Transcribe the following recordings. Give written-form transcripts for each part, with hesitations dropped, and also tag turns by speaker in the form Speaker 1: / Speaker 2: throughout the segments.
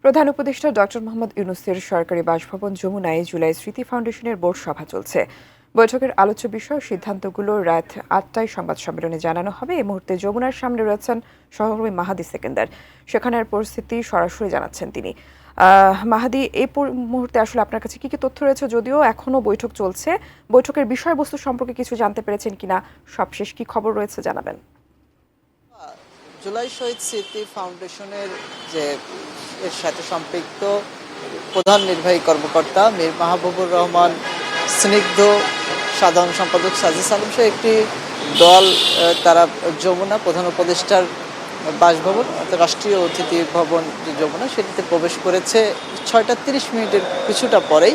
Speaker 1: প্রধান উপদেষ্টা ডক্টর মোহাম্মদ ইউনূসের সরকারি বাসভবন যমুনায় জুলাই স্মৃতি ফাউন্ডেশনের বোর্ড সভা চলছে। বৈঠকের আলোচ্য বিষয় সিদ্ধান্তগুলো রাত ৮টায় সংবাদ সম্মেলনে জানানো হবে। এই মুহূর্তে যমুনার সামনে রয়েছেন সহকর্মী মাহাদি সেকেন্দার। সেখানের পরিস্থিতি সরাসরি জানাচ্ছেন তিনি। মাহাদি, এই মুহূর্তে আসলে আপনার কাছে কি কি তথ্য রয়েছে? যদিও এখনো বৈঠক চলছে, বৈঠকের বিষয়বস্তু সম্পর্কে কিছু জানতে পেরেছেন কিনা, সবশেষ কি খবর রয়েছে জানাবেন।
Speaker 2: জুলাই শহীদ স্মৃতি ফাউন্ডেশনের যে এর সাথে সম্পৃক্ত প্রধান নির্বাহী কর্মকর্তা মীর মাহবুবুর রহমান, স্নিগ্ধ সাধারণ সম্পাদক সাজিস আলম সহ একটি দল তারা যমুনা প্রধান উপদেষ্টার বাসভবন অর্থাৎ রাষ্ট্রীয় অতিথি ভবন যে যমুনা সেটিতে প্রবেশ করেছে ৬টা ৩০ মিনিটের কিছুটা পরেই।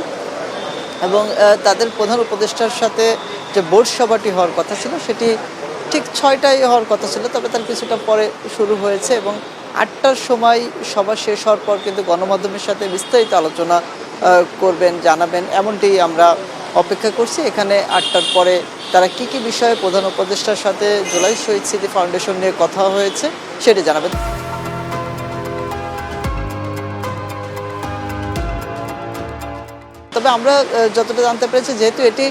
Speaker 2: এবং তাদের প্রধান উপদেষ্টার সাথে যে বোর্ড সভাটি হওয়ার কথা ছিল সেটি ঠিক ৬টায় হওয়ার কথা ছিল, তবে তার কিছুটা পরে শুরু হয়েছে এবং ৮টার সময় সভা শেষ হওয়ার পর কিন্তু গণমাধ্যমের সাথে বিস্তারিত আলোচনা করবেন, জানাবেন, এমনটি আমরা অপেক্ষা করছি। এখানে ৮টার পরে তারা কি কি বিষয়ে প্রধান উপদেষ্টার সাথে জুলাই শহীদ স্মৃতি ফাউন্ডেশন নিয়ে কথা হয়েছে সেটি জানাবেন। তবে আমরা যতটা জানতে পেরেছি, যেহেতু এটি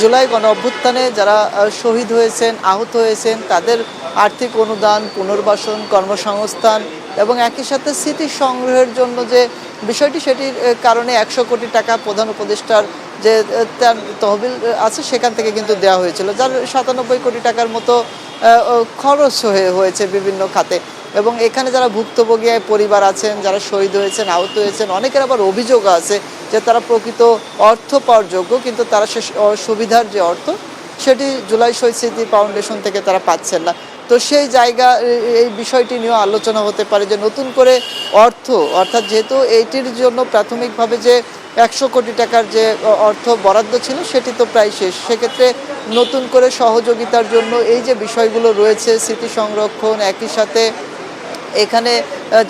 Speaker 2: জুলাই গণ অভ্যুত্থানে যারা শহীদ হয়েছেন, আহত হয়েছেন, তাদের আর্থিক অনুদান, পুনর্বাসন, কর্মসংস্থান এবং একই সাথে স্মৃতি সংগ্রহের জন্য যে বিষয়টি, সেটির কারণে ১০০ কোটি টাকা প্রধান উপদেষ্টার যে তার তহবিল আছে সেখান থেকে কিন্তু দেওয়া হয়েছিল, যার ৯৭ কোটি টাকার মতো খরচ হয়েছে বিভিন্ন খাতে। এবং এখানে যারা ভুক্তভোগী পরিবার আছেন, যারা শহীদ হয়েছেন, আহত হয়েছেন, অনেকের আবার অভিযোগ আছে যে তারা প্রকৃত অর্থ পাওয়ার যোগ্য, কিন্তু তারা সে সুবিধার যে অর্থ সেটি জুলাই শহীদ স্মৃতি ফাউন্ডেশন থেকে তারা পাচ্ছেন না। তো সেই জায়গা এই বিষয়টি নিয়েও আলোচনা হতে পারে যে নতুন করে অর্থ, অর্থাৎ যেহেতু এইটির জন্য প্রাথমিকভাবে যে ১০০ কোটি টাকার যে অর্থ বরাদ্দ ছিল সেটি তো প্রায় শেষ, সেক্ষেত্রে নতুন করে সহযোগিতার জন্য এই যে বিষয়গুলো রয়েছে, স্মৃতি সংরক্ষণ, একই সাথে এখানে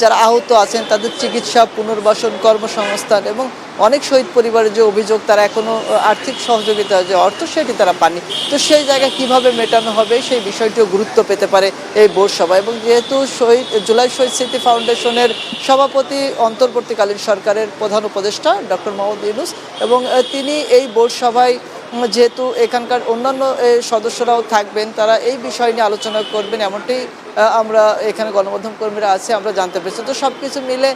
Speaker 2: যারা আহত আছেন তাদের চিকিৎসা, পুনর্বাসন, কর্মসংস্থান এবং অনেক শহীদ পরিবারের যে অভিযোগ তারা এখনও আর্থিক সহযোগিতা যে অর্থ সেটি তারা পাননি। তো সেই জায়গায় কীভাবে মেটানো হবে সেই বিষয়টিও গুরুত্ব পেতে পারে এই বোর্ড সভা। এবং যেহেতু জুলাই শহীদ স্মৃতি ফাউন্ডেশনের সভাপতি অন্তর্বর্তীকালীন সরকারের প্রধান উপদেষ্টা ডক্টর মোহাম্মদ ইউনূস, এবং তিনি এই বোর্ড সভায় যেহেতু এখানকার অন্যান্য সদস্যরাও থাকবেন, তারা এই বিষয় নিয়ে আলোচনা করবেন, এমনটি আমরা এখানে গণমাধ্যম কর্মীরা আছে আমরা জানতে পেরেছি। তো সব কিছু মিলে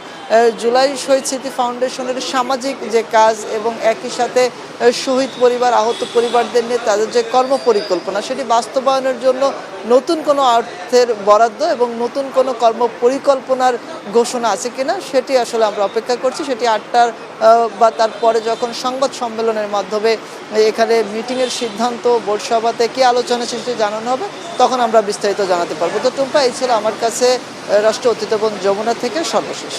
Speaker 2: জুলাই শহীদ স্মৃতি ফাউন্ডেশনের সামাজিক যে কাজ এবং একই সাথে শহীদ পরিবার, আহত পরিবারদের নিয়ে তাদের যে কর্ম পরিকল্পনা সেটি বাস্তবায়নের জন্য নতুন কোনো অর্থের বরাদ্দ এবং নতুন কোনো কর্ম পরিকল্পনার ঘোষণা আছে কিনা সেটি আসলে আমরা অপেক্ষা করছি। সেটি ৮টার বা তারপরে যখন সংবাদ সম্মেলনের মাধ্যমে এখানে মিটিংয়ের সিদ্ধান্ত, বোর্ড সভাতে কী আলোচনা সেটি জানানো হবে, তখন আমরা বিস্তারিত জানাতে পারবো। তো টুম্পা, এই ছিল আমার কাছে রাষ্ট্রীয় অতিথি ভবন যমুনা থেকে সর্বশেষ।